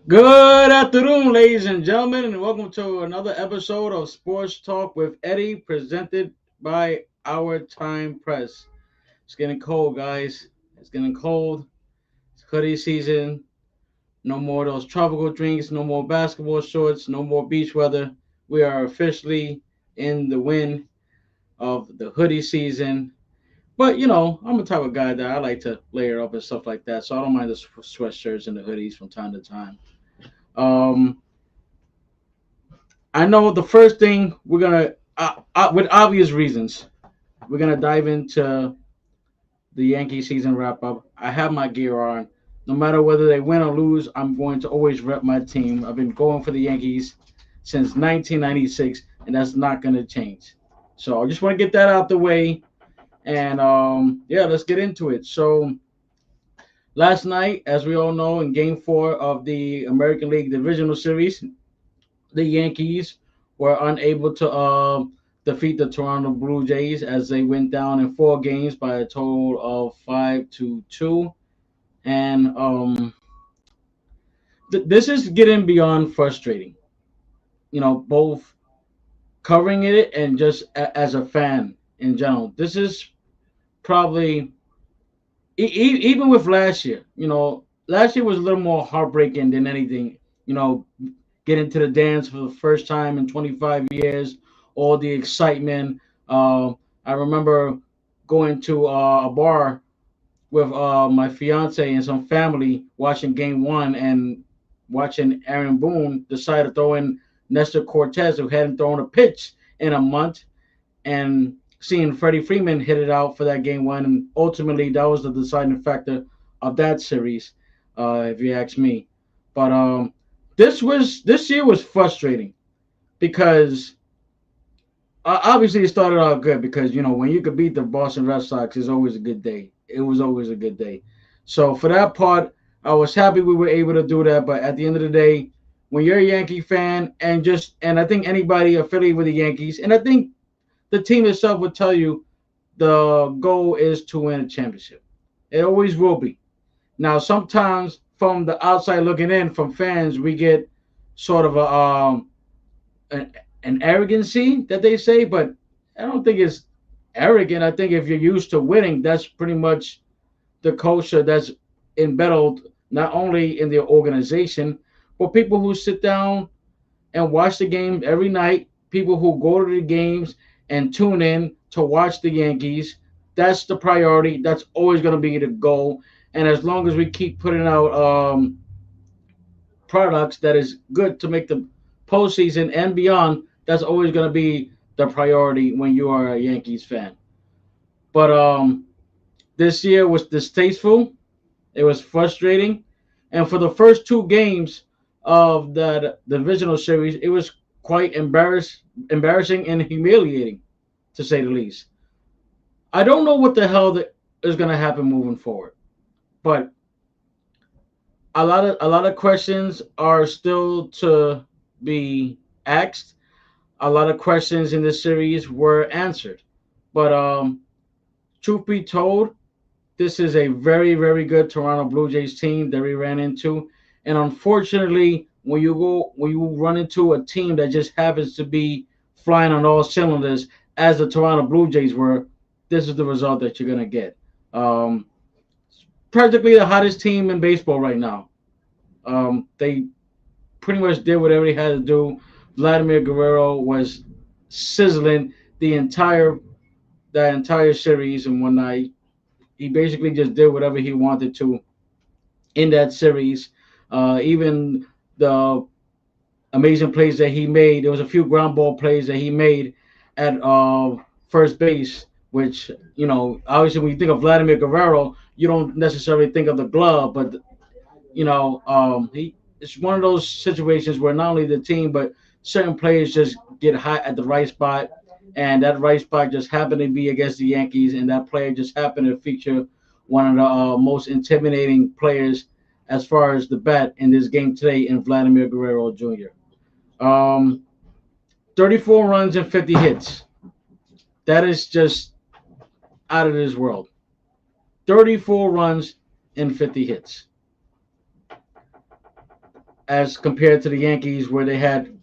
Good afternoon, ladies and gentlemen, and welcome to another episode of Sports Talk with Eddie, presented by Our Time Press. It's getting cold, guys. It's getting cold. It's hoodie season. No more of those tropical drinks. No more basketball shorts. No more beach weather. We are officially in the wind of the hoodie season. But I'm the type of guy that I like to layer up and stuff like that, so I don't mind the sweatshirts and the hoodies from time to time. Um, I know the first thing we're gonna, with obvious reasons, we're gonna dive into the Yankee season wrap up. I have my gear on. No matter whether they win or lose, I'm going to always rep my team. I've been going for the Yankees since 1996, and that's not gonna change. So I just want to get that out the way, and yeah, let's get into it. So last night, as we all know, in Game Four of the American League Divisional Series, the Yankees were unable to defeat the Toronto Blue Jays as they went down in four games by a total of 5-2. And this is getting beyond frustrating. Both covering it and just as a fan in general. This is probably even with last year. Last year was a little more heartbreaking than anything. Get into the dance for the first time in 25 years, all the excitement. I remember going to a bar with my fiance and some family watching game one and watching Aaron Boone decide to throw in Nestor Cortez, who hadn't thrown a pitch in a month, and seeing Freddie Freeman hit it out for that game one. And ultimately, that was the deciding factor of that series, if you ask me. But this year was frustrating because obviously it started out good because when you could beat the Boston Red Sox, it's always a good day. It was always a good day. So for that part, I was happy we were able to do that. But at the end of the day, when you're a Yankee fan and I think anybody affiliated with the Yankees, and I think the team itself would tell you the goal is to win a championship. It always will be. Now, sometimes from the outside looking in, from fans, we get sort of an, an arrogancy that they say, but I don't think it's arrogant. I think if you're used to winning, that's pretty much the culture that's embedded not only in the organization, but people who sit down and watch the game every night, people who go to the games and tune in to watch the Yankees. That's the priority. That's always going to be the goal. And as long as we keep putting out products that is good to make the postseason and beyond, that's always going to be the priority when you are a Yankees fan. But this year was distasteful. It was frustrating, and for the first two games of the divisional series, it was quite embarrassing and humiliating, to say the least. I don't know what the hell is going to happen moving forward, but a lot of questions are still to be asked. A lot of questions in this series were answered, but truth be told, this is a very, very good Toronto Blue Jays team that we ran into. And unfortunately, when you run into a team that just happens to be flying on all cylinders, as the Toronto Blue Jays were, this is the result that you're gonna get. Um, Practically the hottest team in baseball right now. They pretty much did whatever they had to do. Vladimir Guerrero was sizzling the entire series, and one night he basically just did whatever he wanted to in that series. Even the amazing plays that he made, there was a few ground ball plays that he made at first base, which obviously when you think of Vladimir Guerrero, you don't necessarily think of the glove, but he it's one of those situations where not only the team but certain players just get hot at the right spot, and that right spot just happened to be against the Yankees, and that player just happened to feature one of the most intimidating players as far as the bat in this game today in Vladimir Guerrero Jr. Um, 34 runs and 50 hits. That is just out of this world. 34 runs and 50 hits. as compared to the Yankees where they had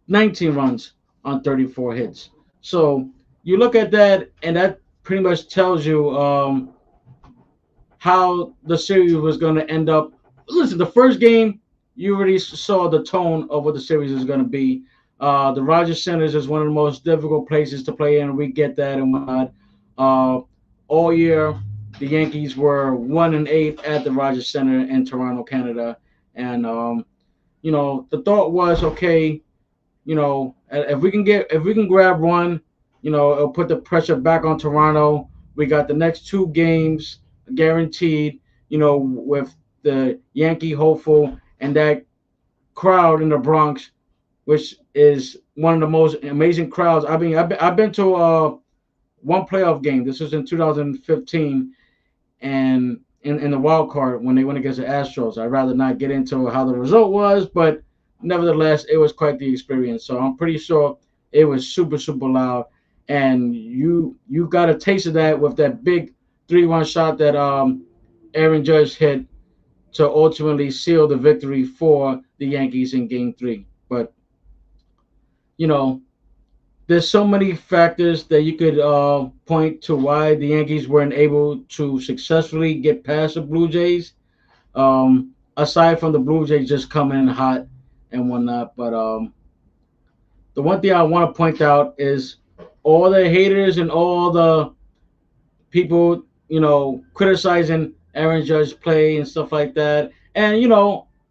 19 runs on 34 hits. So you look at that, and that pretty much tells you how the series was going to end up. Listen, the first game, you already saw the tone of what the series is going to be. The Rogers Centers is one of the most difficult places to play in. We get that and whatnot. Uh, all year, the Yankees were 1-8 at the Rogers Center in Toronto, Canada, and the thought was, okay, if we can grab one, it'll put the pressure back on Toronto. We got the next two games guaranteed, with the Yankee hopeful and that crowd in the Bronx, which is one of the most amazing crowds. I mean, I've been to one playoff game. This was in 2015, and in the wild card when they went against the Astros. I'd rather not get into how the result was, but nevertheless, it was quite the experience. So I'm pretty sure it was super super loud, and you got a taste of that with that big 3-1 shot that Aaron Judge hit to ultimately seal the victory for the Yankees in Game 3. But you know, there's so many factors that you could point to why the Yankees weren't able to successfully get past the Blue Jays. Aside from the Blue Jays just coming in hot and whatnot, but the one thing I want to point out is all the haters and all the people, criticizing Aaron Judge's play and stuff like that. And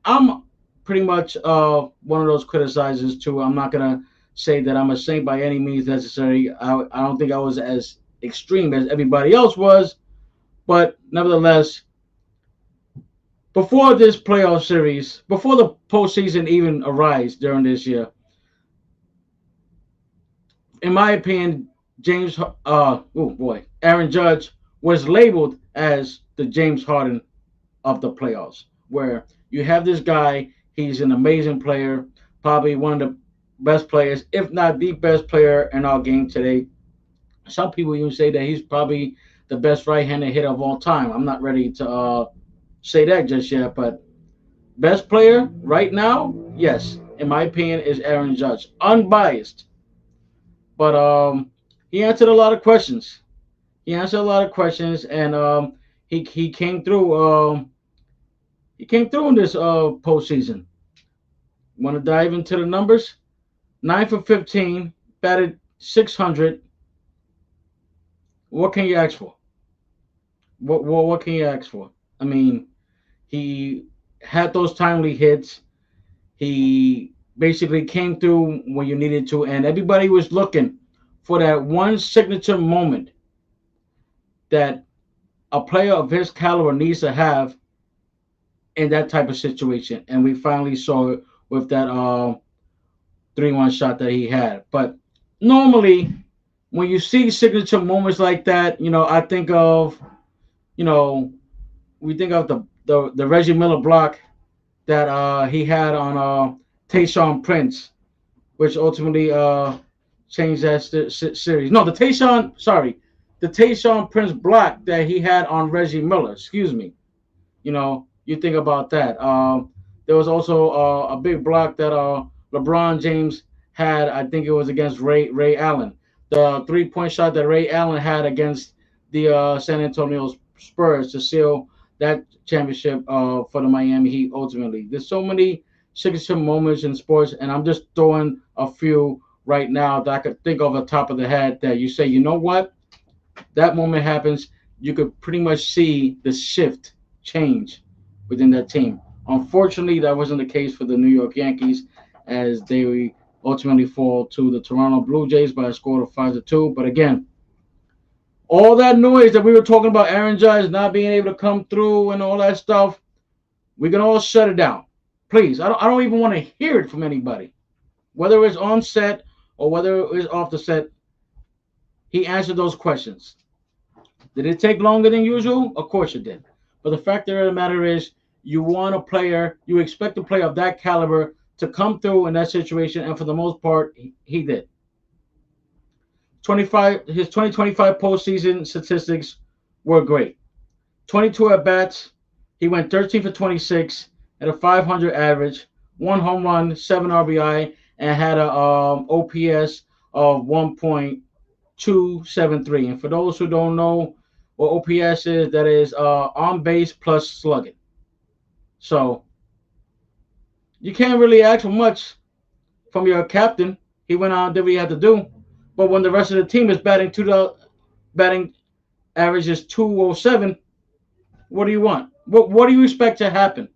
I'm pretty much one of those criticizers too. I'm not gonna say that I'm a saint by any means necessary. I don't think I was as extreme as everybody else was, but nevertheless, before this playoff series, before the postseason even arrives during this year, in my opinion, Aaron Judge was labeled as the James Harden of the playoffs, where you have this guy, he's an amazing player, probably one of the best players, if not the best player in our game today. Some people even say that he's probably the best right-handed hitter of all time. I'm not ready to say that just yet, but best player right now, yes, in my opinion, is Aaron Judge, unbiased. But he answered a lot of questions. He answered a lot of questions, and he came through. He came through in this postseason. Want to dive into the numbers? 9 for 15, batted 600. What can you ask for? What can you ask for? I mean, he had those timely hits. He basically came through when you needed to, and everybody was looking for that one signature moment that a player of his caliber needs to have in that type of situation. And we finally saw it with that 3-1 shot that he had. But normally, when you see signature moments like that, I think of, you know, we think of the Reggie Miller block that he had on Tayshaun Prince, which ultimately changed that series. No, the Tayshaun Prince block that he had on Reggie Miller. Excuse me. You think about that. There was also a big block that LeBron James had. I think it was against Ray Allen. The 3-point shot that Ray Allen had against the San Antonio Spurs to seal that championship for the Miami Heat. Ultimately, there's so many signature moments in sports, and I'm just throwing a few right now that I could think of at the top of the head that you say, you know what, that moment happens, you could pretty much see the shift change within that team. Unfortunately, that wasn't the case for the New York Yankees, as they ultimately fall to the Toronto Blue Jays by a score of 5-2. But again, all that noise that we were talking about, Aaron Judge not being able to come through and all that stuff, we can all shut it down. Please, I don't even want to hear it from anybody. Whether it's on set or whether it's off the set, he answered those questions. Did it take longer than usual? Of course it did. But the fact of the matter is, you want a player, you expect a player of that caliber to come through in that situation, and for the most part, he did. 25 his 2025 postseason statistics were great. 22 at bats, he went 13 for 26, had a 500 average, one home run, seven RBI, and had a OPS of 1.273. And for those who don't know what OPS is, that is on base plus slugging. So you can't really ask for much from your captain. He went out and did what he had to do. But when the rest of the team is batting average is 207, what do you want? What do you expect to happen?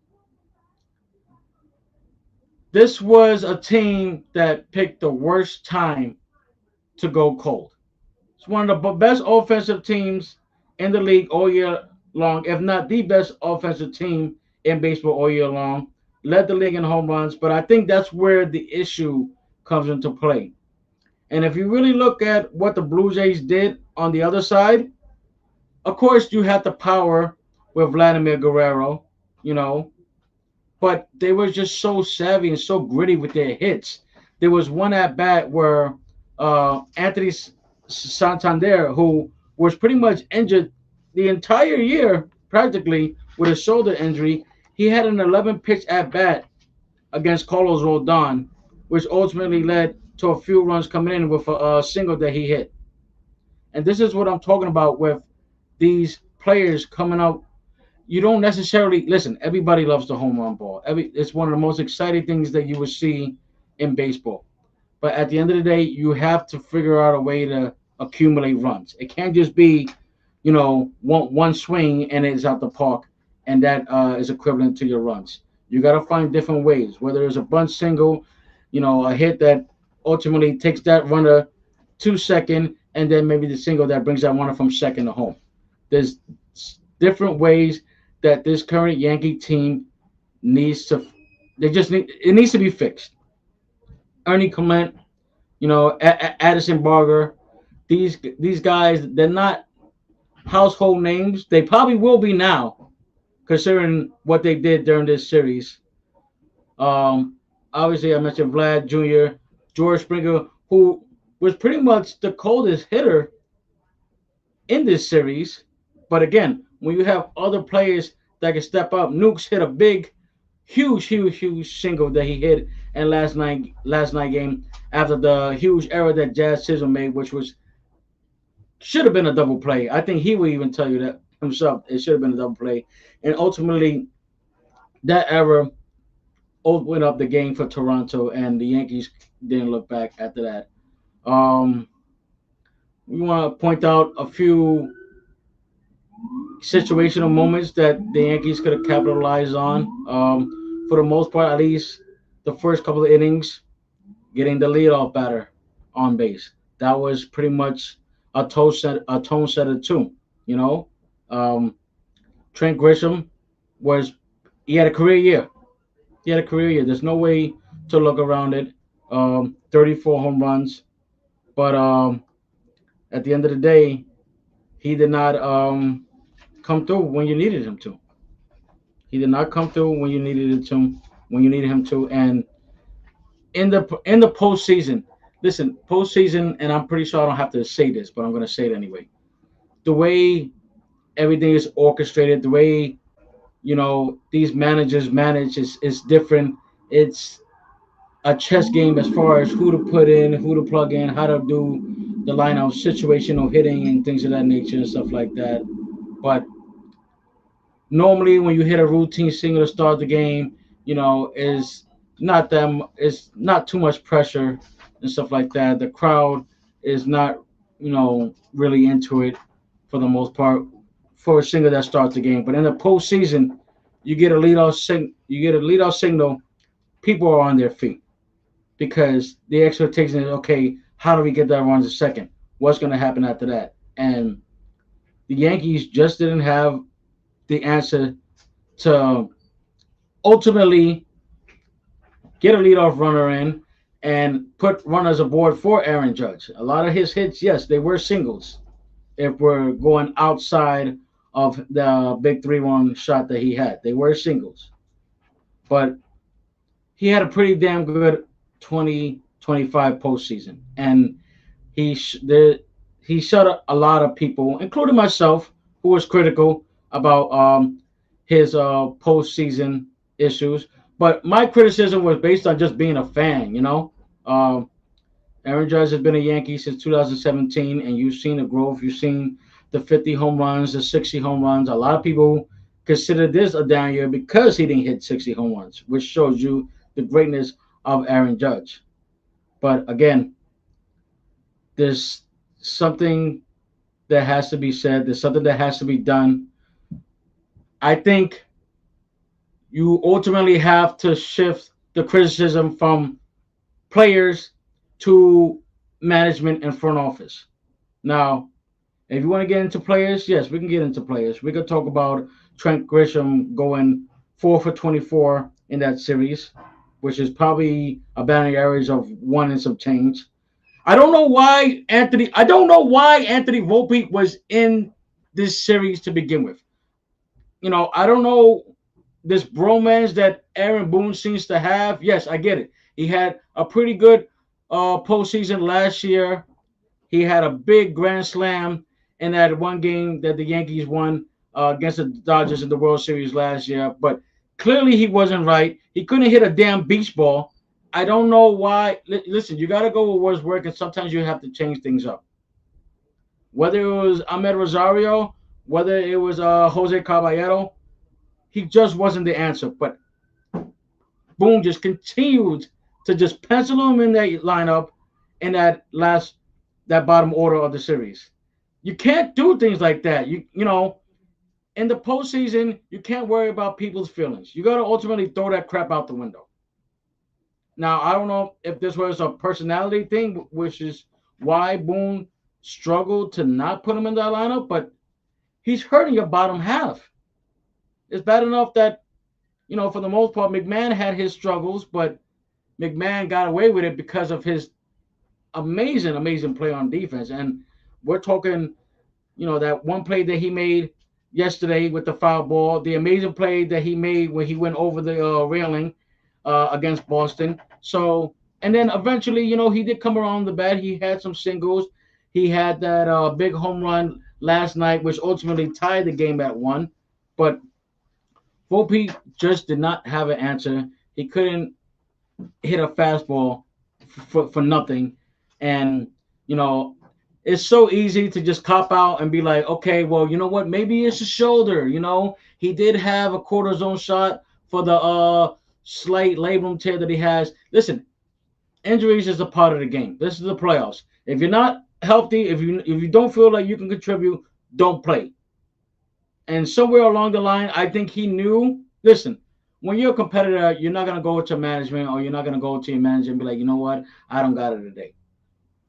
This was a team that picked the worst time to go cold. It's one of the best offensive teams in the league all year long, if not the best offensive team in baseball all year long. Led the league in home runs, but I think that's where the issue comes into play. And if you really look at what the Blue Jays did on the other side, of course you had the power with Vladimir Guerrero, you know, but they were just so savvy and so gritty with their hits. There was one at bat where Anthony Santander, who was pretty much injured the entire year, practically with a shoulder injury, he had an 11 pitch at bat against Carlos Rodon, which ultimately led to a few runs coming in with a single that he hit. And this is what I'm talking about with these players coming out. You don't necessarily listen. Everybody loves the home run ball. It's one of the most exciting things that you will see in baseball. But at the end of the day, you have to figure out a way to accumulate runs. It can't just be, one swing and it's out the park, and that is equivalent to your runs. You got to find different ways. Whether it's a bunt single, a hit that ultimately takes that runner to second, and then maybe the single that brings that runner from second to home. There's different ways that this current Yankee team needs to. They just need. It needs to be fixed. Ernie Clement, Addison Barger. These guys, they're not household names. They probably will be now, considering what they did during this series. Um, Obviously, I mentioned Vlad Jr., George Springer, who was pretty much the coldest hitter in this series. But again, when you have other players that can step up, Nukes hit a big, huge single that he hit in last night game after the huge error that Jazz Chisholm made, which was should have been a double play. I think he would even tell you that himself. It should have been a double play, and ultimately that error opened up the game for Toronto, and the Yankees didn't look back after that. Um, we want to point out a few situational moments that the Yankees could have capitalized on. For the most part, at least the first couple of innings, getting the leadoff batter on base. That was pretty much a tone setter too. You know, um, Trent Grisham was he had a career year. He had a career year. There's no way to look around it. 34 home runs, but at the end of the day, he did not come through when you needed him to. He did not come through when you needed him to. When you needed him to, and in the postseason, listen, postseason, and I'm pretty sure I don't have to say this, but I'm gonna say it anyway. The way everything is orchestrated, the way these managers manage is different. It's a chess game as far as who to put in, who to plug in, how to do the lineup, situational hitting, and things of that nature and stuff like that. But normally when you hit a routine single to start the game, is not them it's not too much pressure and stuff like that. The crowd is not, really into it for the most part for a single that starts the game. But in the postseason, you get a leadoff signal, people are on their feet because the expectation is okay, how do we get that run to second? What's gonna happen after that? And the Yankees just didn't have the answer to ultimately get a leadoff runner in and put runners aboard for Aaron Judge. A lot of his hits, yes, they were singles. If we're going outside of the big 3-1 shot that he had, they were singles. But he had a pretty damn good 2025 postseason, and he he shut a lot of people, including myself, who was critical about his postseason issues. But my criticism was based on just being a fan. Um, Aaron Judge has been a Yankee since 2017, and you've seen the growth. You've seen the 50 home runs, the 60 home runs. A lot of people consider this a down year because he didn't hit 60 home runs, which shows you the greatness of Aaron Judge. But again, there's something that has to be said. There's something that has to be done. I think you ultimately have to shift the criticism from players to management and front office. Now, if you want to get into players, yes, we can get into players. We could talk about Trent Grisham going 4 for 24 in that series, which is probably a batting average of one and some change. I don't know why Anthony. I don't know why Anthony Volpe was in this series to begin with. I don't know this bromance that Aaron Boone seems to have. Yes, I get it. He had a pretty good postseason last year. He had a big grand slam in that one game that the Yankees won against the Dodgers in the World Series last year. But clearly he wasn't right. He couldn't hit a damn beach ball. I don't know why. Listen, you got to go with what's working. Sometimes you have to change things up. Whether it was Ahmed Rosario, whether it was Jose Caballero, he just wasn't the answer. But Boone just continued to just pencil him in that lineup in that bottom order of the series. You can't do things like that. You know in the postseason you can't worry about people's feelings. You got to ultimately throw that crap out the window. Now I don't know if this was a personality thing, which is why Boone struggled to not put him in that lineup, but he's hurting your bottom half. It's bad enough that for the most part McMahon had his struggles, but McMahon got away with it because of his amazing, amazing play on defense. And we're talking, that one play that he made yesterday with the foul ball, the amazing play that he made when he went over the railing against Boston. So, and then eventually, he did come around the bat. He had some singles. He had that big home run last night, which ultimately tied the game at one. But Volpe just did not have an answer. He couldn't hit a fastball for nothing. And, you know, it's so easy to just cop out and be like, okay, well, you know what? Maybe it's a shoulder. He did have a cortisone shot for the slight labrum tear that he has. Listen, injuries is a part of the game. This is the playoffs. If you're not healthy, if you don't feel like you can contribute, don't play. And somewhere along the line, I think he knew. Listen, when you're a competitor, you're not gonna go to management or you're not gonna go to your manager and be like, you know what, I don't got it today.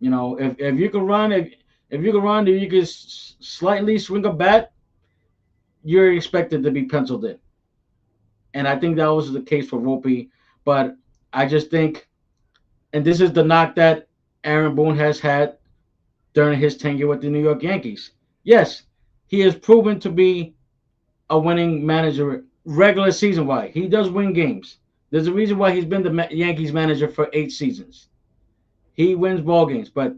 If you can run, if you can run, if you can slightly swing a bat, you're expected to be penciled in. And I think that was the case for Volpe. But I just think, and this is the knock that Aaron Boone has had during his tenure with the New York Yankees. Yes, he has proven to be a winning manager regular season wise. He does win games. There's a reason why he's been the Yankees manager for 8 seasons. He wins ball games, but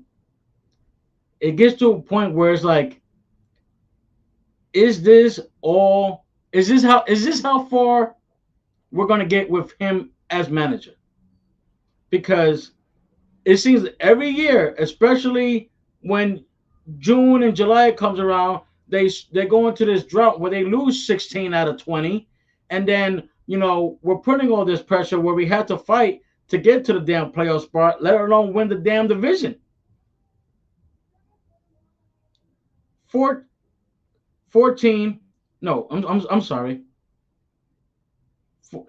it gets to a point where it's like, is this all? Is this how far we're gonna get with him as manager? Because it seems every year, especially when June and July comes around, they go into this drought where they lose 16 out of 20, and then we're putting all this pressure where we have to fight to get to the damn playoff spot, let alone win the damn division. Four, 14, no, I'm sorry,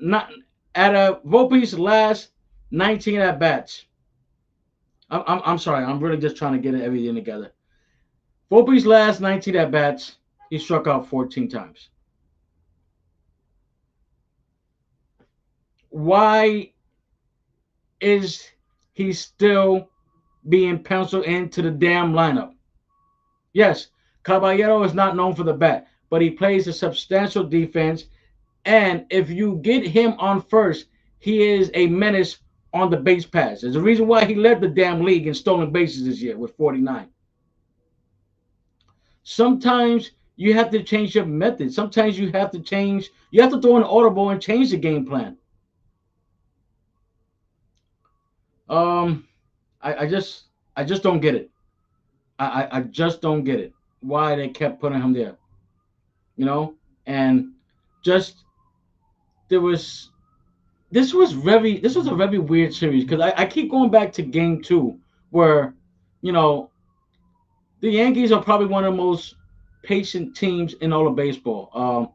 not at a Volpe's last 19 at bats. I'm sorry, I'm really just trying to get everything together. Volpe's last 19 at bats, he struck out 14 times. Why is he still being penciled into the damn lineup? Yes, Caballero is not known for the bat, but he plays a substantial defense. And if you get him on first, he is a menace on the base pass. There's a reason why he led the damn league in stolen bases this year with 49. Sometimes You have to change your method. Sometimes you have to change. You have to throw an audible and change the game plan. Um, I just don't get it. I just don't get it. Why they kept putting him there, you know? And just there was this was a very weird series because I keep going back to game two where, you know, the Yankees are probably one of the most patient teams in all of baseball.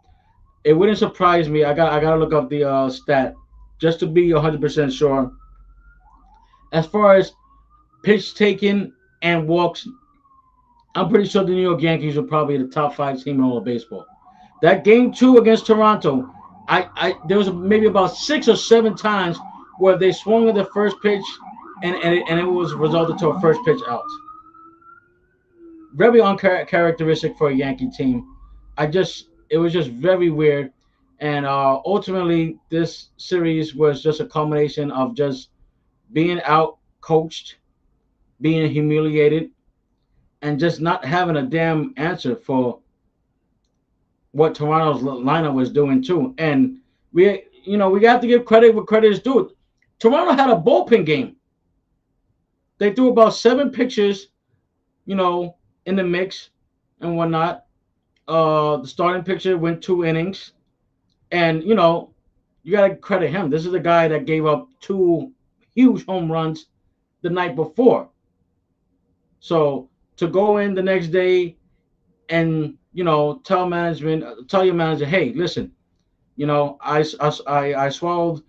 It wouldn't surprise me. I gotta look up the stat just to be 100% sure. As far as pitch taken and walks, I'm pretty sure the New York Yankees are probably the top five team in all of baseball. That game two against Toronto, I there was maybe about 6 or 7 times where they swung at the first pitch and it was resulted to a first pitch out. Very uncharacteristic for a Yankee team. It was just very weird, and ultimately this series was just a culmination of just being out coached, being humiliated, and just not having a damn answer for what Toronto's lineup was doing too. And we have to give credit where credit is due. Toronto had a bullpen game. They threw about 7 pitchers, you know, in the mix and whatnot. The starting pitcher went 2 innings, and you got to credit him. This is the guy that gave up 2 huge home runs the night before. So to go in the next day and tell your manager, hey, listen, I swallowed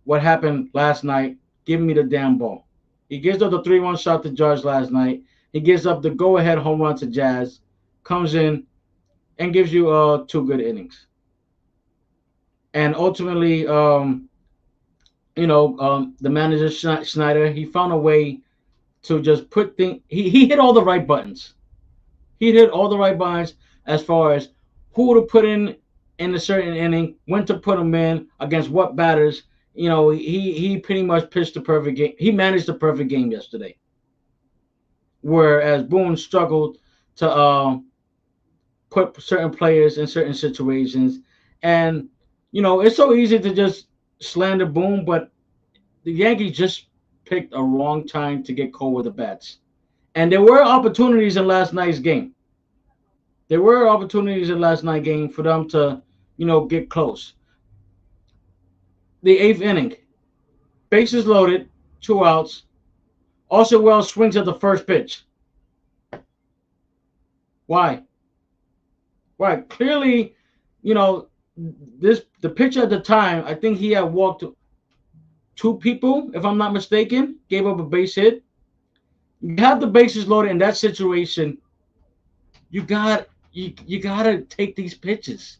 what happened last night. Give me the damn ball. He gives up the 3-1 shot to Judge last night. He gives up the go-ahead home run to Jazz. Comes in and gives you 2 good innings. And ultimately, the manager Schneider, he found a way to just put things. He hit all the right buttons. He hit all the right buttons as far as who to put in a certain inning, when to put them in against what batters. He pretty much pitched the perfect game. He managed the perfect game yesterday. Whereas Boone struggled to put certain players in certain situations, and it's so easy to just slander Boone, but the Yankees just picked a wrong time to get cold with the bats. And there were opportunities in last night's game. There were opportunities in last night's game for them to, get close. The eighth inning, bases loaded, 2 outs. Also, Wells swings at the first pitch. Why? Why? Clearly, the pitcher at the time. I think he had walked 2 people, if I'm not mistaken. Gave up a base hit. You have the bases loaded in that situation. You gotta take these pitches.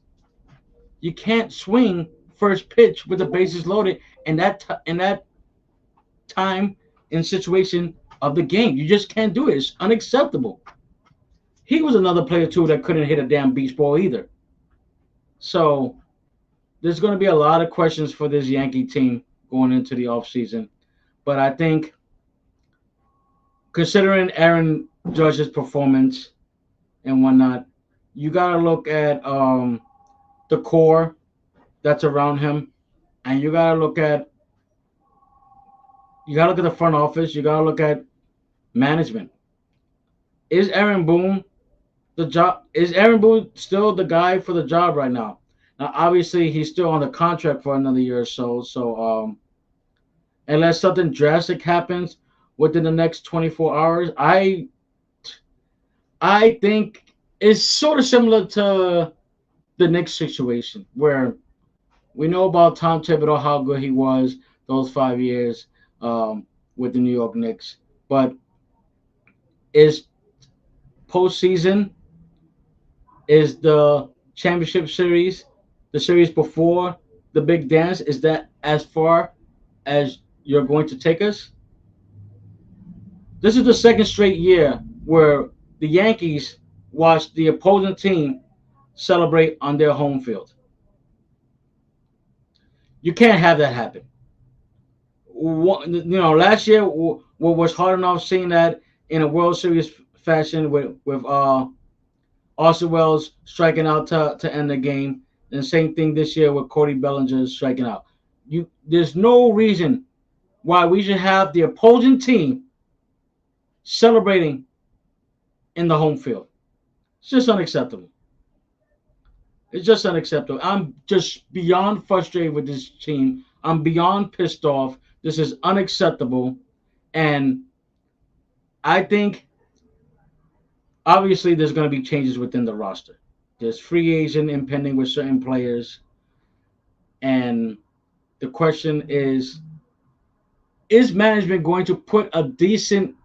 You can't swing first pitch with the bases loaded in that time and situation of the game. You just can't do it. It's unacceptable. He was another player too that couldn't hit a damn beach ball either. So there's going to be a lot of questions for this Yankee team going into the offseason. But I think considering Aaron Judge's performance and whatnot, you got to look at the core that's around him, and you got to look at the front office. You got to look at management. Is Aaron Boone the job? Is Aaron Boone still the guy for the job right now? Now, obviously, he's still on the contract for another year or so. So, unless something drastic happens within the next 24 hours, I think it's sort of similar to the Knicks situation, where we know about Tom Thibodeau, how good he was those 5 years with the New York Knicks, but is postseason, is the championship series, the series before the big dance, is that as far as you're going to take us? This is the second straight year where the Yankees watched the opposing team celebrate on their home field. You can't have that happen. Last year was hard enough seeing that in a World Series fashion with Austin Wells striking out to end the game. And same thing this year with Cody Bellinger striking out. There's no reason why we should have the opposing team celebrating in the home field. It's just unacceptable. It's just unacceptable. I'm just beyond frustrated with this team. I'm beyond pissed off. This is unacceptable. And I think obviously there's going to be changes within the roster. There's free agent impending with certain players. And the question is management going to put a decent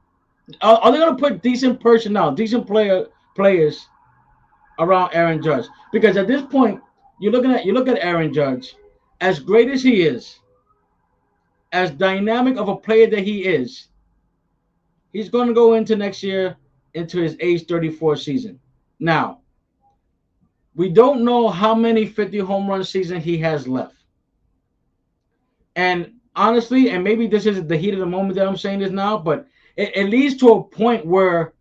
are they going to put decent personnel, decent players around Aaron Judge? Because at this point, you look at Aaron Judge, as great as he is, as dynamic of a player that he is, he's going to go into next year into his age 34 season. Now, we don't know how many 50 home run season he has left. And honestly, and maybe this isn't the heat of the moment that I'm saying this now, but it leads to a point where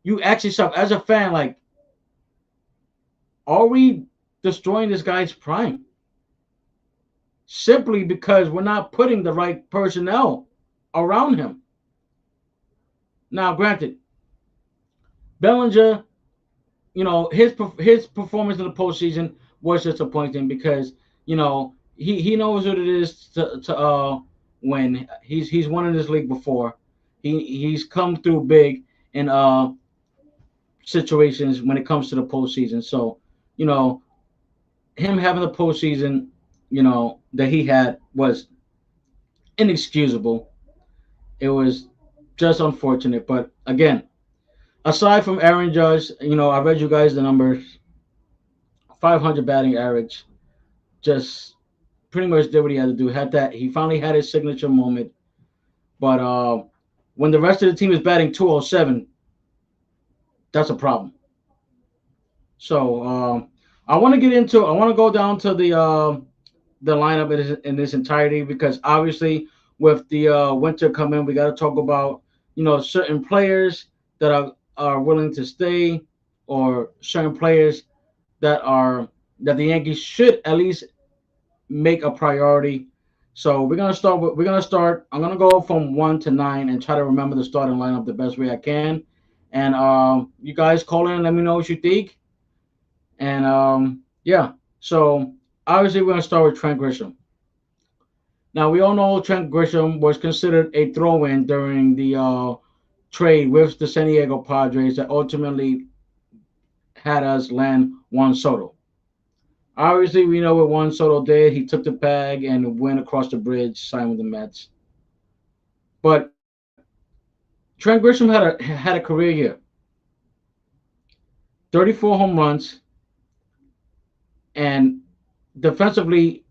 you ask yourself as a fan, like, are we destroying this guy's prime? Simply because we're not putting the right personnel around him. Now, granted, Bellinger, his performance in the postseason was disappointing because he knows what it is to win. He's won in this league before. He's come through big in situations when it comes to the postseason. So you know him having the postseason, that he had was inexcusable. It was just unfortunate. But again, aside from Aaron Judge, I read you guys the numbers. 500 batting average, just pretty much did what he had to do. He finally had his signature moment. But when the rest of the team is batting 207, that's a problem. So I want to go down to the lineup in this entirety because obviously with the winter coming, we got to talk about certain players that are willing to stay or certain players that the Yankees should at least make a priority. So we're gonna start. I'm gonna go from 1 to 9 and try to remember the starting lineup the best way I can. And you guys call in and let me know what you think. And yeah, so obviously we're gonna start with Trent Grisham. Now we all know Trent Grisham was considered a throw-in during the trade with the San Diego Padres that ultimately had us land Juan Soto. Obviously, we know what Juan Soto did. He took the bag and went across the bridge, signed with the Mets. But Trent Grisham had a career year. 34 home runs, and defensively,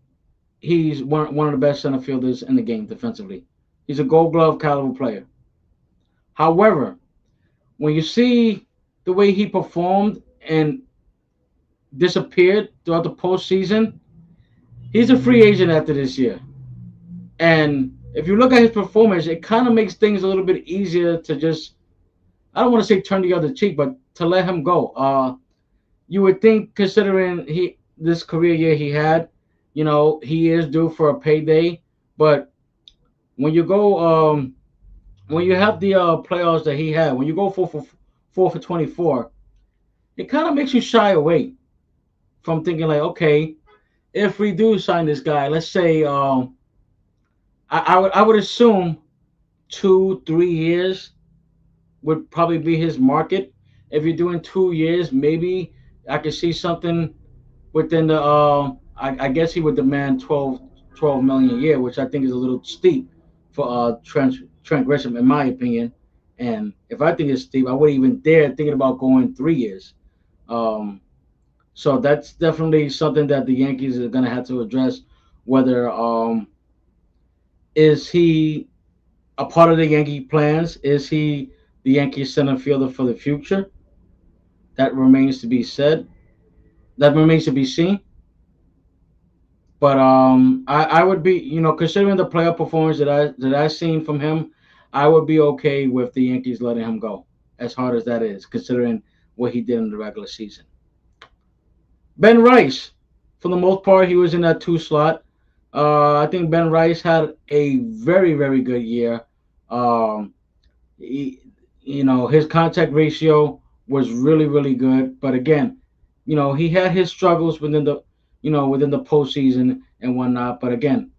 he's one of the best center fielders in the game defensively. He's a Gold Glove caliber player. However, when you see the way he performed and disappeared throughout the postseason, he's a free agent after this year. And if you look at his performance, it kind of makes things a little bit easier to just, I don't want to say turn the other cheek, but to let him go. You would think, considering this career year he had, he is due for a payday. But when you go, when you have the playoffs that he had, when you go 4 for 24, it kind of makes you shy away from thinking like, okay, if we do sign this guy, let's say, I would assume 2 3 years would probably be his market. If you're doing 2 years, maybe I could see something within the. I guess he would demand 12 million a year, which I think is a little steep for Trent Grisham, in my opinion. And if I think it's steep, I wouldn't even dare thinking about going 3 years. Um, so that's definitely something that the Yankees are going to have to address. Whether is he a part of the Yankee plans? Is he the Yankee center fielder for the future? That remains to be said. That remains to be seen. But I would be, considering the playoff performance that I seen from him, I would be okay with the Yankees letting him go. As hard as that is, considering what he did in the regular season. Ben Rice, for the most part, he was in that two slot. I think Ben Rice had a very, very good year. Um, he, his contact ratio was really, really good. But again, he had his struggles within the postseason and whatnot. But again,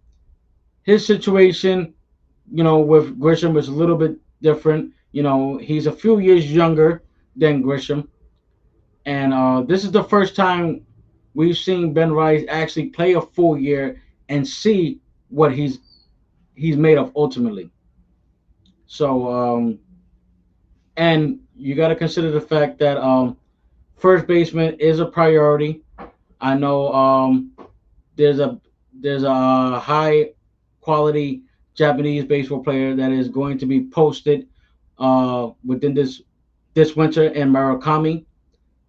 his situation, with Grisham was a little bit different. He's a few years younger than Grisham, and this is the first time we've seen Ben Rice actually play a full year and see what he's made of ultimately. So, and you got to consider the fact that first baseman is a priority. I know there's a there's a high quality Japanese baseball player that is going to be posted within this winter in Murakami.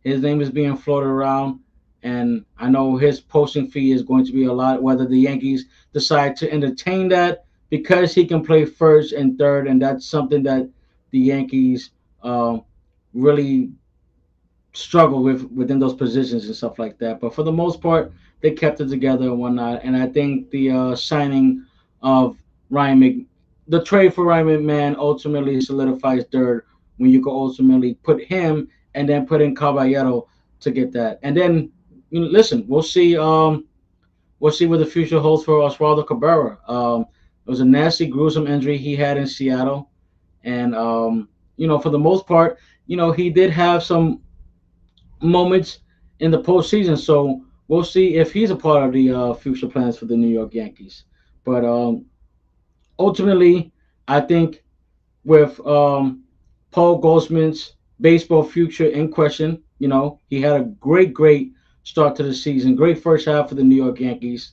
His name is being floated around, and I know his posting fee is going to be a lot. Whether the Yankees decide to entertain that because he can play first and third, and that's something that the Yankees uh, really struggle with within those positions and stuff like that. But for the most part, they kept it together and whatnot. And I think the signing of Ryan Mc, the trade for Ryan McMahon ultimately solidifies third when you can ultimately put him and then put in Caballero to get that. And then listen, we'll see. We'll see what the future holds for Oswaldo Cabrera. It was a nasty, gruesome injury he had in Seattle, and for the most part, he did have some moments in the postseason. So we'll see if he's a part of the future plans for the New York Yankees. But ultimately, I think with Paul Goldschmidt's baseball future in question, he had a great, great start to the season, great first half for the New York Yankees.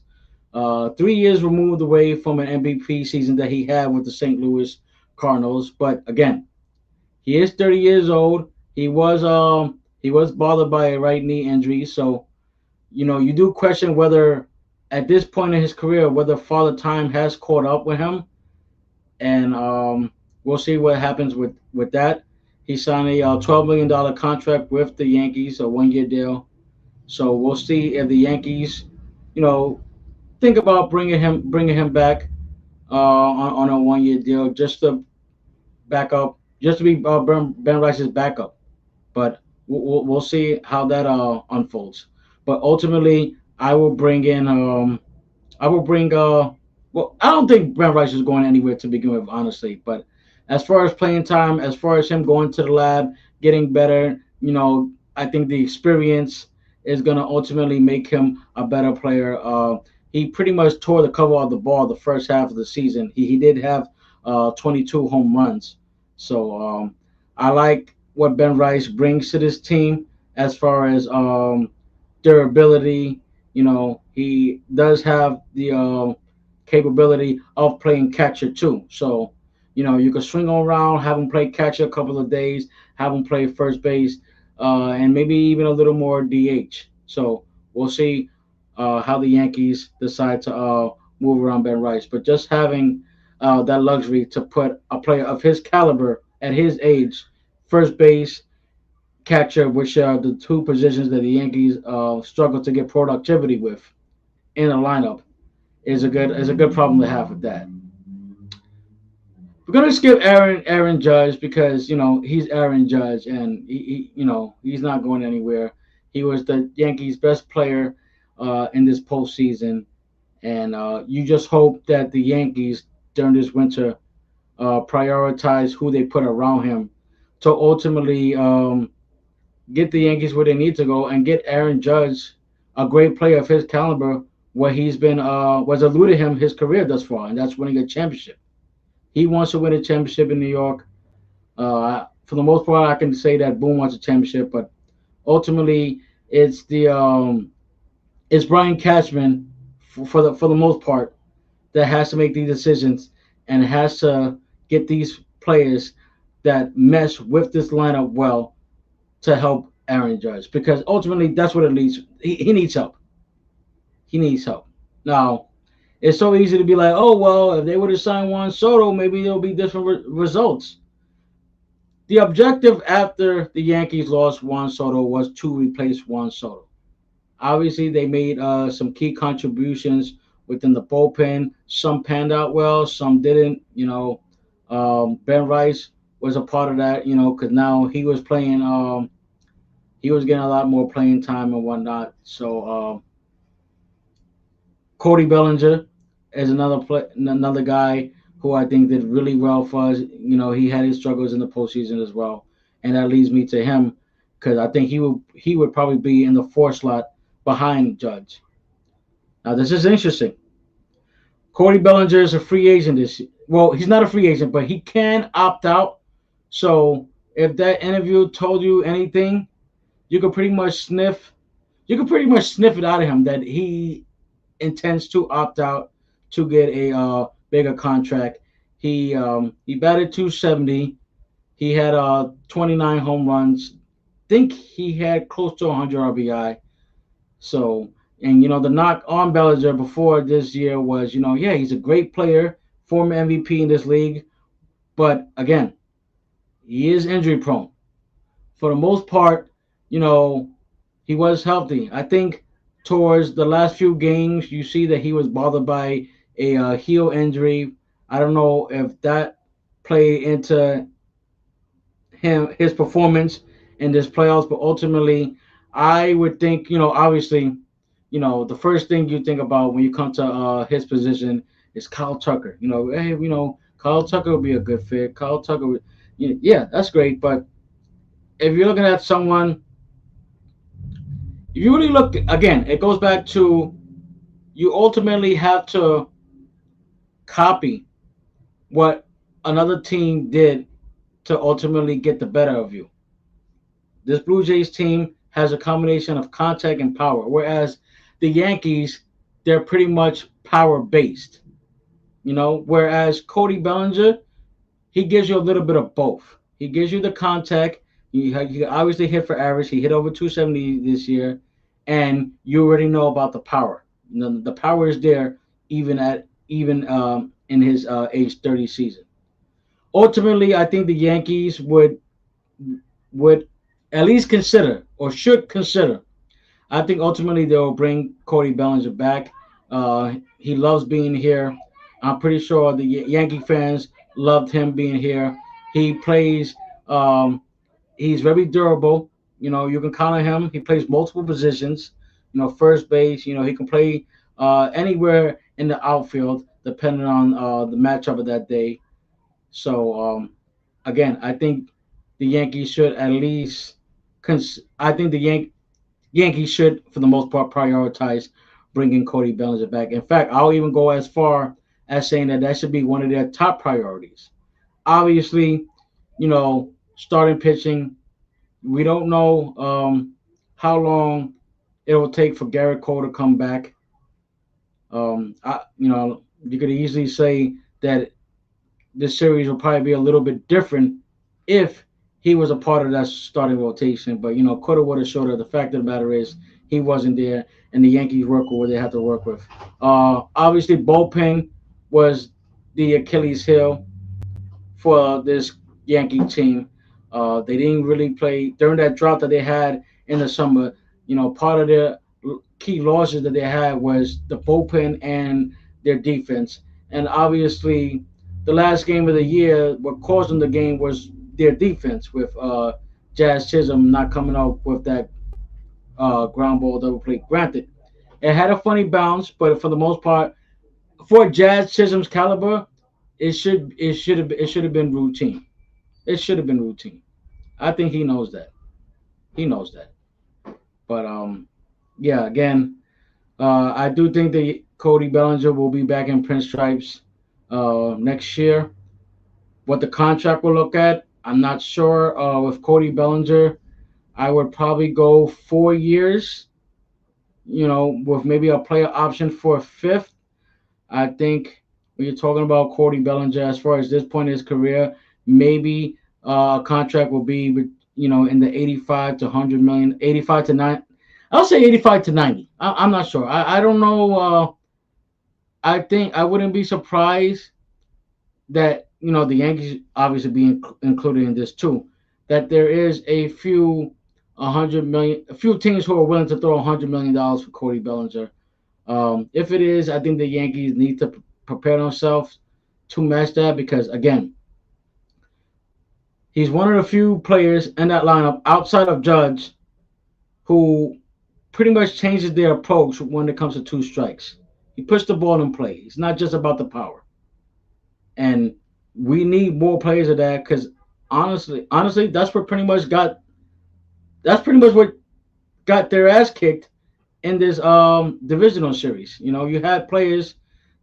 3 years removed away from an MVP season that he had with the St. Louis Cardinals. But again, he is 30 years old. He was bothered by a right knee injury, so you do question whether at this point in his career whether Father Time has caught up with him, and we'll see what happens with that. He signed a $12 million contract with the Yankees, a 1 year deal. So we'll see if the Yankees, you know, think about bringing him back on a 1 year deal just to back up, just to be Ben Rice's backup. But we'll see how that unfolds. But ultimately, I will bring well, I don't think Brent Rice is going anywhere to begin with, honestly. But as far as playing time, as far as him going to the lab, getting better, I think the experience is going to ultimately make him a better player. He pretty much tore the cover of the ball the first half of the season. He did have 22 home runs. So I like what Ben Rice brings to this team as far as durability. He does have the capability of playing catcher too. So, you can swing around, have him play catcher a couple of days, have him play first base, and maybe even a little more DH. So we'll see how the Yankees decide to move around Ben Rice. But just having that luxury to put a player of his caliber at his age, first base, catcher, which are the two positions that the Yankees struggle to get productivity with in a lineup, is a good problem to have with that. We're gonna skip Aaron Judge because he's Aaron Judge and he's not going anywhere. He was the Yankees' best player in this postseason, and you just hope that the Yankees during this winter prioritize who they put around him to ultimately get the Yankees where they need to go and get Aaron Judge, a great player of his caliber, where he's been was eluded him his career thus far, and that's winning a championship. He wants to win a championship in New York. For the most part, I can say that Boone wants a championship, but ultimately, it's Brian Cashman for the most part that has to make these decisions and has to get these players that mesh with this lineup well to help Aaron Judge because ultimately that's what it leads. He needs help. He needs help. Now, it's so easy to be like, oh well, if they would have signed Juan Soto, maybe there'll be different results. The objective after the Yankees lost Juan Soto was to replace Juan Soto. Obviously, they made some key contributions within the bullpen. Some panned out well, some didn't. Ben Rice was a part of that. Because now he was playing. He was getting a lot more playing time and whatnot. So Cody Bellinger is another guy who I think did really well for us. He had his struggles in the postseason as well, and that leads me to him because I think he would probably be in the fourth slot behind Judge. Now this is interesting. Cody Bellinger is a free agent this year. Well, he's not a free agent, but he can opt out. So if that interview told you anything, you could pretty much sniff. You could pretty much sniff it out of him that he intends to opt out to get a bigger contract. He batted 270. He had 29 home runs. Think he had close to 100 RBI. So, and the knock on Bellinger before this year was, yeah, he's a great player, former MVP in this league, but again, he is injury prone. For the most part, you know, he was healthy. I think towards the last few games, you see that he was bothered by a heel injury. I don't know if that played into his performance in this playoffs, but ultimately, I would think, obviously, the first thing you think about when you come to his position is Kyle Tucker. Hey, Kyle Tucker would be a good fit. Kyle Tucker would, yeah, that's great. But if you're looking at someone, if you really look again, it goes back to you ultimately have to copy what another team did to ultimately get the better of you. This Blue Jays team has a combination of contact and power, whereas the Yankees, they're pretty much power based. Whereas Cody Bellinger, he gives you a little bit of both. He gives you the contact. He obviously hit for average. He hit over 270 this year, and you already know about the power. The power is there even in his age 30 season. Ultimately, I think the Yankees would at least consider or should consider. I think ultimately they'll bring Cody Bellinger back. He loves being here. I'm pretty sure the Yankee fans loved him being here. He plays. He's very durable. You can count on him. He plays multiple positions. First base. He can play anywhere in the outfield, depending on the matchup of that day. So again, I think the Yankees should at least. I think the Yankees should, for the most part, prioritize bringing Cody Bellinger back. In fact, I'll even go as far as saying that should be one of their top priorities. Obviously, starting pitching, we don't know how long it will take for Garrett Cole to come back. You could easily say that this series will probably be a little bit different if he was a part of that starting rotation. But coulda, woulda, shoulda. The fact of the matter is he wasn't there, and the Yankees work with what they have to work with. Obviously, bullpen was the Achilles heel for this Yankee team. They didn't really play during that drought that they had in the summer. Part of their key losses that they had was the bullpen and their defense. And obviously, the last game of the year, what caused them the game was their defense with Jazz Chisholm not coming up with that ground ball double play. Granted, it had a funny bounce, but for the most part, for Jazz Chisholm's caliber, it should have been routine. It should have been routine. I think he knows that. He knows that. But yeah, again, I do think that Cody Bellinger will be back in pinstripes next year. What the contract will look at, I'm not sure. With Cody Bellinger, I would probably go 4 years. With maybe a player option for a fifth. I think when you're talking about Cody Bellinger, as far as this point in his career, maybe a contract will be, in the 85 to 100 million, 85 to 9. I'll say 85 to 90. I'm not sure. I don't know. I think I wouldn't be surprised that the Yankees obviously be included in this too. that there is a few teams who are willing to throw $100 million for Cody Bellinger. If it is, I think the Yankees need to prepare themselves to match that because again, he's one of the few players in that lineup outside of Judge who pretty much changes their approach when it comes to two strikes. He puts the ball in play. It's not just about the power, and we need more players of that because honestly, that's pretty much what got their ass kicked in this divisional series. You know, you had players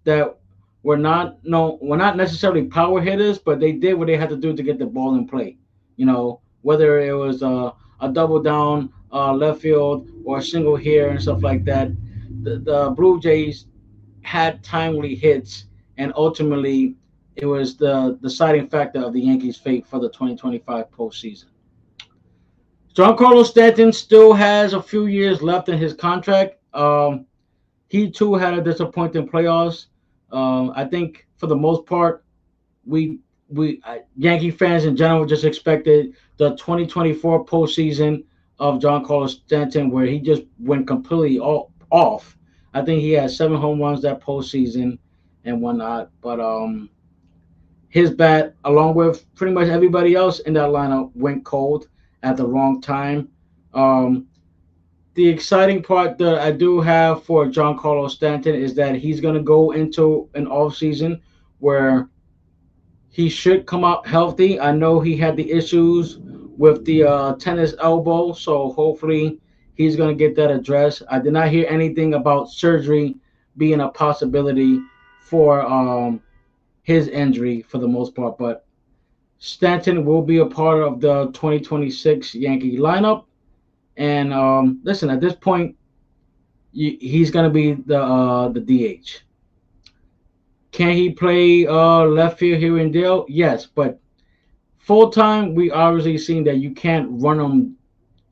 that were not necessarily power hitters, but they did what they had to do to get the ball in play. You know, whether it was a double down left field or a single here and stuff like that. The Blue Jays had timely hits, and ultimately it was the deciding factor of the Yankees' fate for the 2025 postseason. Giancarlo Stanton still has a few years left in his contract. He too had a disappointing playoffs. I think for the most part, we Yankee fans in general just expected the 2024 postseason of Giancarlo Stanton, where he just went completely off. I think he had 7 home runs that postseason and whatnot. But his bat, along with pretty much everybody else in that lineup, went cold at the wrong time. Um, the exciting part that I do have for Giancarlo Stanton is that he's going to go into an off season where he should come out healthy. I know he had the issues with the tennis elbow, so hopefully he's going to get that addressed. I did not hear anything about surgery being a possibility for his injury for the most part, but Stanton will be a part of the 2026 Yankee lineup. And listen, at this point, he's going to be the DH. Can he play left field here and there? Yes, but full time, we obviously seen that you can't run him.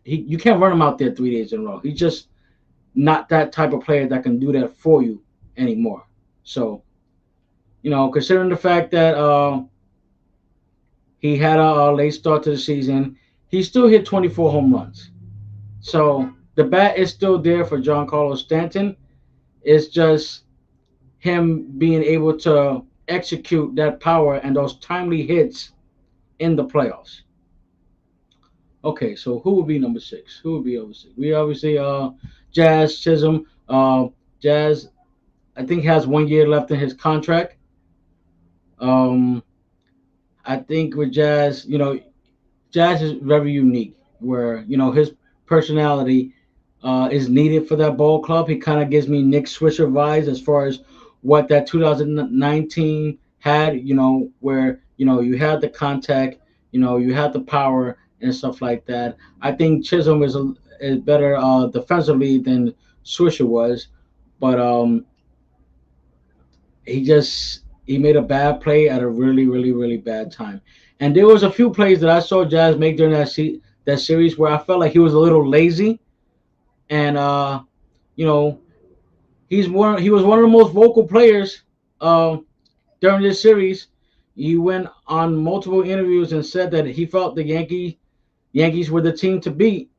You can't run him out there 3 days in a row. He's just not that type of player that can do that for you anymore. So, considering the fact that he had a late start to the season, he still hit 24 home runs. So the bat is still there for Giancarlo Stanton. It's just him being able to execute that power and those timely hits in the playoffs. Okay, so who would be number six? Who would be over six? We obviously Jazz Chisholm. Jazz, I think, has 1 year left in his contract. Um, I think with Jazz, Jazz is very unique, where his personality is needed for that ball club. He kind of gives me Nick Swisher vibes as far as what that 2019 had. Where you had the contact, you had the power and stuff like that. I think Chisholm is better defensively than Swisher was, but he made a bad play at a really, really, really bad time. And there was a few plays that I saw Jazz make during that series where I felt like he was a little lazy, and you know, he was one of the most vocal players uh, during this series. He went on multiple interviews and said that he felt the Yankees were the team to beat.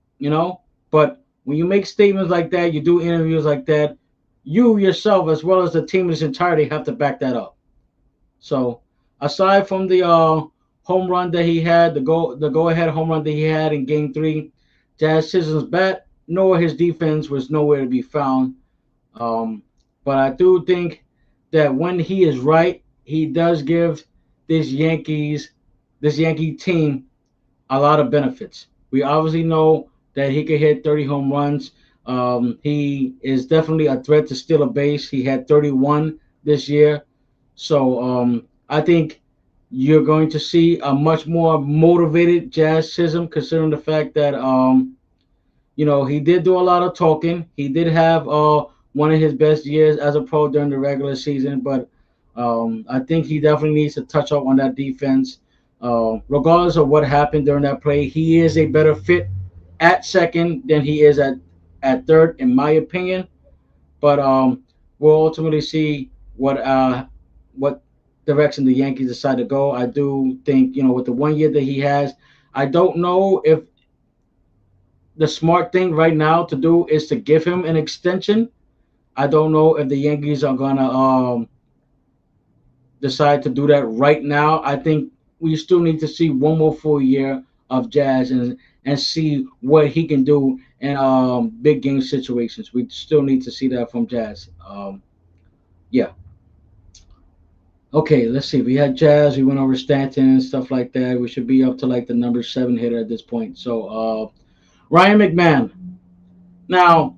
But when you make statements like that, you do interviews like that, you yourself as well as the team in its entirety have to back that up. So aside from the home run that he had, the go ahead home run that he had in Game 3, Jazz Chisholm's bat nor his defense was nowhere to be found. Um, but I do think that when he is right, he does give this Yankees this Yankee team a lot of benefits. We obviously know that he could hit 30 home runs. He is definitely a threat to steal a base. He had 31 this year. So I think you're going to see a much more motivated Jazz Chisholm, considering the fact that he did do a lot of talking. He did have one of his best years as a pro during the regular season, but I think he definitely needs to touch up on that defense. Regardless of what happened during that play, he is a better fit at second than he is at third, in my opinion. But we'll ultimately see what direction the Yankees decide to go. I do think with the 1 year that he has, I don't know if the smart thing right now to do is to give him an extension. I don't know if the Yankees are gonna decide to do that right now. I think we still need to see one more full year of Jazz and see what he can do in big game situations. We still need to see that from Jazz. Yeah. Okay, let's see. We had Jazz. We went over Stanton and stuff like that. We should be up to like the number seven hitter at this point. So Ryan McMahon. Now,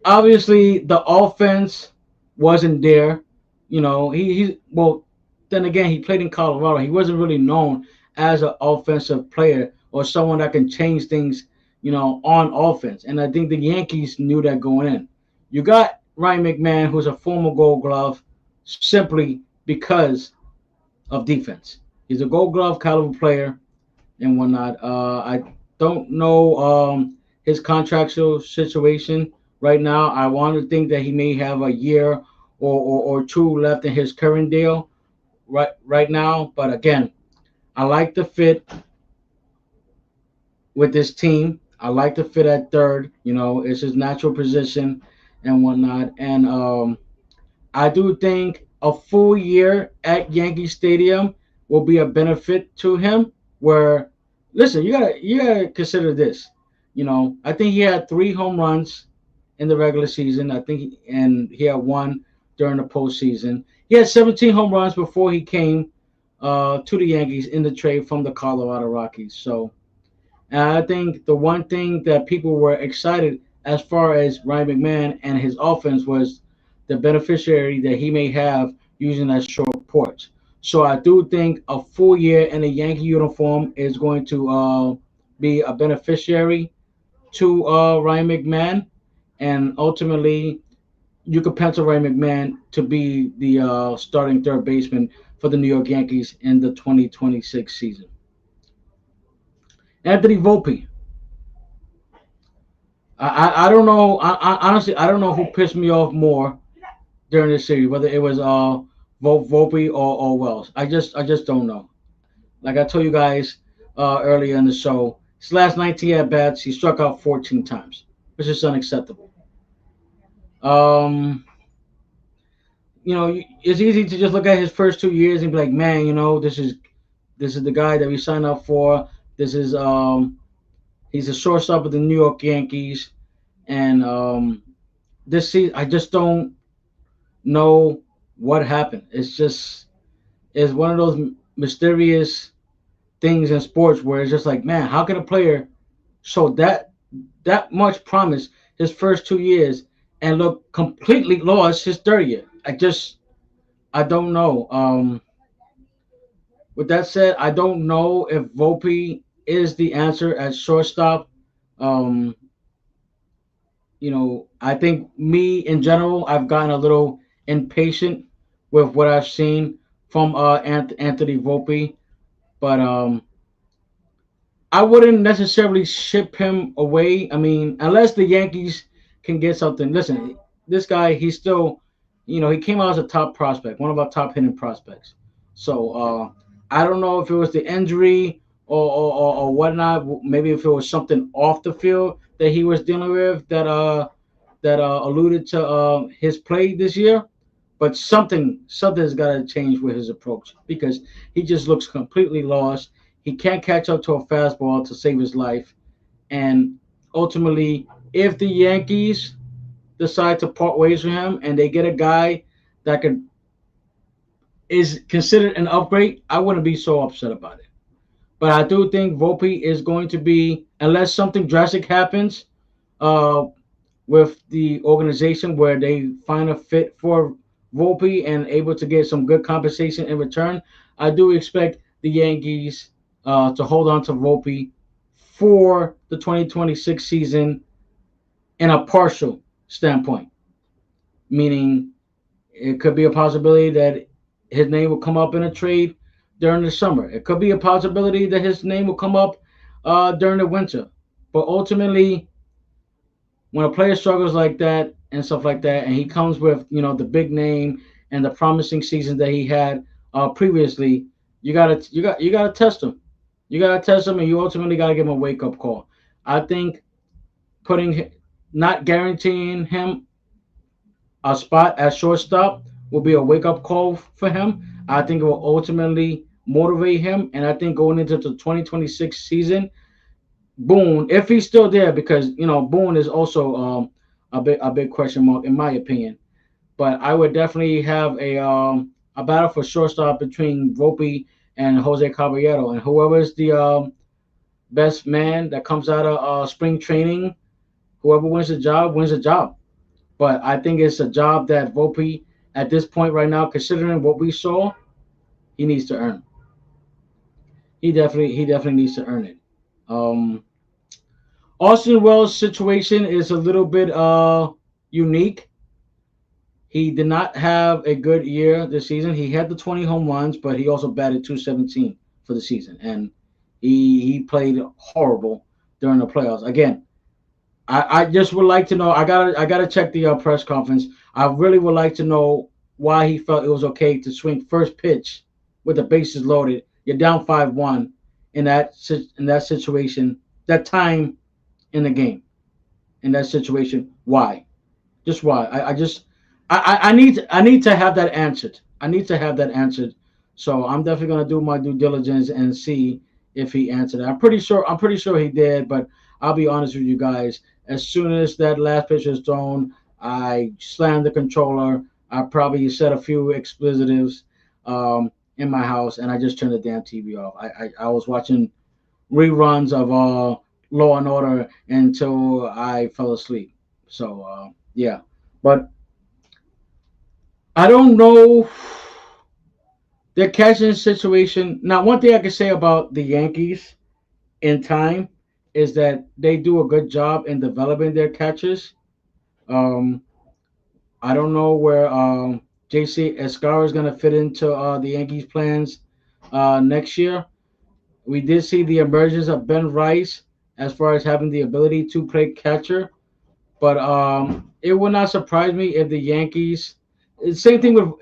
obviously, the offense wasn't there. He well. Then again, he played in Colorado. He wasn't really known as an offensive player or someone that can change things. On offense. And I think the Yankees knew that going in. You got Ryan McMahon, who's a former Gold Glove, simply because of defense. He's a Gold Glove caliber player and whatnot. I don't know his contractual situation right now. I want to think that he may have a year or two left in his current deal right now. But again, I like the fit with this team. I like the fit at third. It's his natural position and whatnot. And I do think a full year at Yankee Stadium will be a benefit to him. Where, listen, you gotta consider this. I think he had 3 home runs in the regular season. I think, and he had one during the postseason. He had 17 home runs before he came to the Yankees in the trade from the Colorado Rockies. So, and I think the one thing that people were excited as far as Ryan McMahon and his offense was the beneficiary that he may have using that short porch. So I do think a full year in a Yankee uniform is going to be a beneficiary to Ryan McMahon, and ultimately you could pencil Ryan McMahon to be the starting third baseman for the New York Yankees in the 2026 season. Anthony Volpe. I don't know. Honestly, I don't know who pissed me off more during this series, whether it was Volpe or Wells. I just don't know. Like I told you guys earlier in the show, his last 19 at bats, he struck out 14 times, which is unacceptable. Um, it's easy to just look at his first 2 years and be like, man, this is the guy that we signed up for. This is he's a shortstop of the New York Yankees, and this season I just don't know what happened. It's one of those mysterious things in sports where it's just like, man, how can a player show that much promise his first 2 years and look completely lost his third year? I don't know. With that said, I don't know if Volpe is the answer at shortstop. Um, I think me in general, I've gotten a little impatient with what I've seen from Anthony Volpe, but I wouldn't necessarily ship him away. I mean, unless the Yankees can get something. Listen, this guy, he's still, he came out as a top prospect, one of our top hitting prospects. So I don't know if it was the injury or whatnot. Maybe if it was something off the field that he was dealing with that alluded to his play this year. But something's got to change with his approach because he just looks completely lost. He can't catch up to a fastball to save his life. And ultimately, if the Yankees decide to part ways with him and they get a guy that could is considered an upgrade, I wouldn't be so upset about it. But I do think Volpe is going to be, unless something drastic happens uh, with the organization where they find a fit for Volpe and able to get some good compensation in return, I do expect the Yankees to hold on to Volpe for the 2026 season in a partial standpoint, meaning it could be a possibility that his name will come up in a trade during the summer. It could be a possibility that his name will come up during the winter. But ultimately, when a player struggles like that and stuff like that, and he comes with the big name and the promising season that he had previously, you gotta test him. You gotta test him, and you ultimately gotta give him a wake up call. I think putting not guaranteeing him a spot at shortstop will be a wake up call for him. I think it will ultimately motivate him, and I think going into the 2026 season, Boone, if he's still there, because Boone is also a big question mark in my opinion. But I would definitely have a battle for shortstop between Volpe and Jose Caballero, and whoever is the best man that comes out of spring training, whoever wins the job. But I think it's a job that Volpe, at this point right now, considering what we saw, he needs to earn. He definitely needs to earn it. Um, Austin Wells' situation is a little bit unique. He did not have a good year this season. He had the 20 home runs, but he also batted 217 for the season, and he played horrible during the playoffs. Again, I just would like to know. I gotta check the press conference. I really would like to know why he felt it was okay to swing first pitch with the bases loaded. You're down 5-1 in that situation, that time in the game, in that situation. Why? Just why? I need to have that answered. I need to have that answered. So I'm definitely gonna do my due diligence and see if he answered it. I'm pretty sure he did, but I'll be honest with you guys. As soon as that last pitch was thrown, I slammed the controller. I probably said a few expletives in my house, and I just turned the damn TV off. I was watching reruns of Law and Order until I fell asleep. So yeah, but I don't know their catching situation. Now, one thing I can say about the Yankees in time is that they do a good job in developing their catchers. Um, I don't know where JC Escar is going to fit into the Yankees' plans next year. We did see the emergence of Ben Rice as far as having the ability to play catcher. But it would not surprise me if the Yankees. Same thing with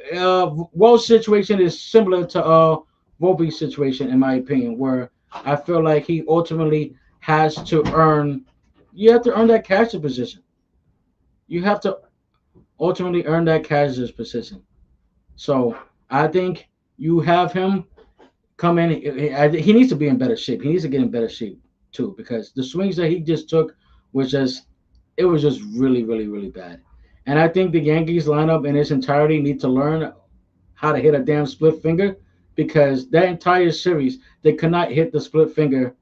Wells' situation is similar to Volpe's situation, in my opinion, where I feel like he ultimately has to earn. You have to earn that catcher position. You have to ultimately earn that catcher's position. So I think you have him come in. He needs to be in better shape. He needs to get in better shape too, because the swings that he just took was just it was just really, really, really bad. And I think the Yankees lineup in its entirety need to learn how to hit a damn split finger because that entire series they could not hit the split finger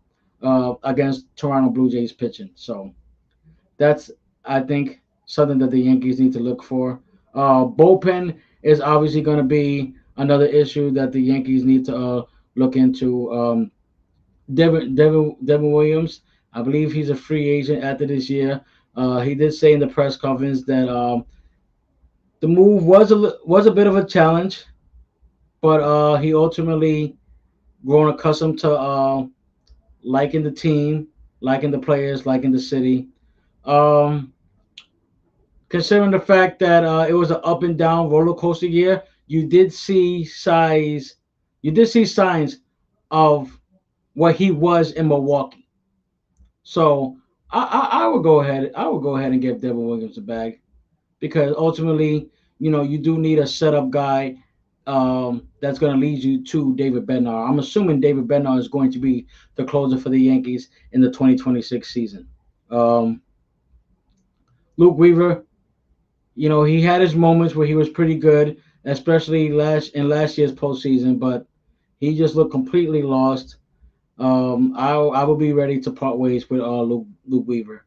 against Toronto Blue Jays pitching. So that's I think something that the Yankees need to look for. Bullpen is obviously going to be another issue that the Yankees need to look into. Devin Williams, I believe he's a free agent after this year. He did say in the press conference that the move was a bit of a challenge, but he ultimately grown accustomed to liking the team, liking the players, liking the city. Um, Considering the fact that it was an up and down roller coaster year, you did see signs of what he was in Milwaukee. So I would go ahead. I would go ahead and give Devin Williams a bag because ultimately, you do need a setup guy that's going to lead you to David Bednar. I'm assuming David Bednar is going to be the closer for the Yankees in the 2026 season. Um, Luke Weaver, he had his moments where he was pretty good, especially last year's postseason, but he just looked completely lost. I will be ready to part ways with Luke Weaver.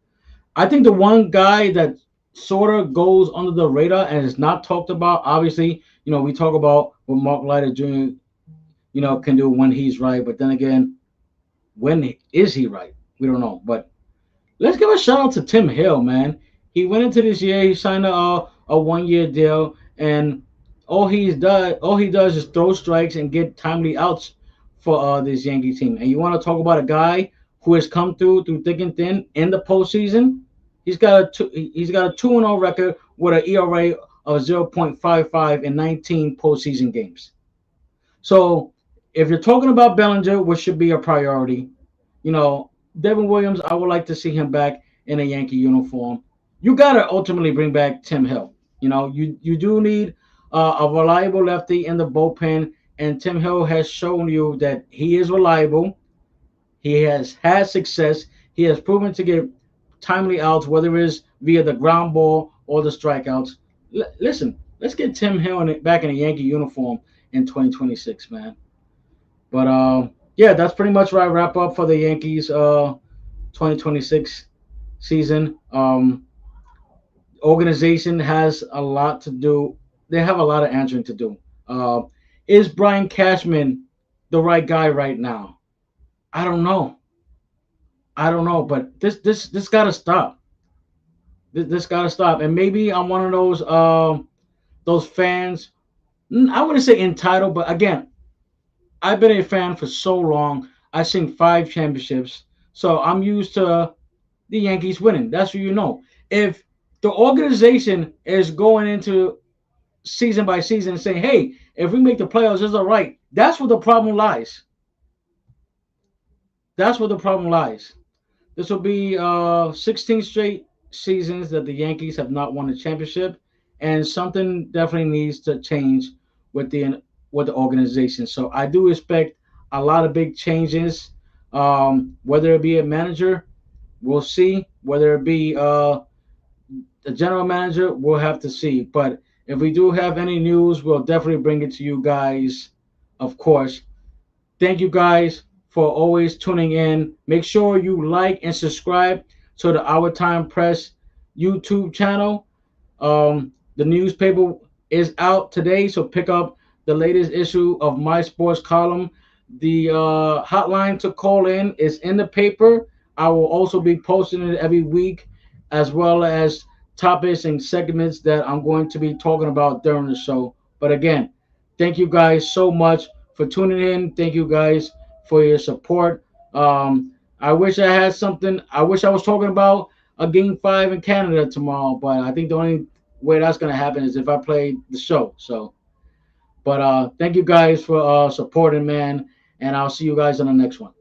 I think the one guy that sort of goes under the radar and is not talked about, obviously, we talk about what Mark Leiter Jr. Can do when he's right, but then again, when is he right? We don't know. But let's give a shout out to Tim Hill, man. He went into this year, he signed a 1 year deal, and all he does is throw strikes and get timely outs for this Yankee team. And you want to talk about a guy who has come through thick and thin in the postseason? He's got a 2-0 record with an ERA of 0.55 in 19 postseason games. So If you're talking about Bellinger, which should be a priority, you know, Devin Williams, I would like to see him back in a Yankee uniform. You gotta ultimately bring back Tim Hill. You know, you do need a reliable lefty in the bullpen, and Tim Hill has shown you that he is reliable. He has had success. He has proven to get timely outs, whether it's via the ground ball or the strikeouts. Listen, let's get Tim Hill back in a Yankee uniform in 2026, man. But yeah, that's pretty much where I wrap up for the Yankees 2026 season. Organization has a lot to do. They have a lot of answering to do. Uh, is Brian Cashman the right guy right now? I don't know. I don't know, but this got to stop. This got to stop. And maybe I'm one of those fans. I wouldn't say entitled, but again, I've been a fan for so long. I've seen 5 championships, so I'm used to the Yankees winning. That's what you know. If the organization is going into season by season and saying, "Hey, if we make the playoffs, it's all right," that's where the problem lies. That's where the problem lies. This will be 16 straight seasons that the Yankees have not won a championship, and something definitely needs to change with the organization. So I do expect a lot of big changes. Whether it be a manager, we'll see. Whether it be the general manager, we'll have to see. But if we do have any news, we'll definitely bring it to you guys, of course. Thank you guys for always tuning in. Make sure you like and subscribe to the Our Time Press YouTube channel. The newspaper is out today, so pick up the latest issue of my sports column. The hotline to call in is in the paper. I will also be posting it every week, as well as topics and segments that I'm going to be talking about during the show. But again, thank you guys so much for tuning in. Thank you guys for your support. I wish I had something. I wish I was talking about a game 5 in Canada tomorrow, but I think the only way that's gonna happen is if I play the show. So, but thank you guys for supporting, man, and I'll see you guys on the next one.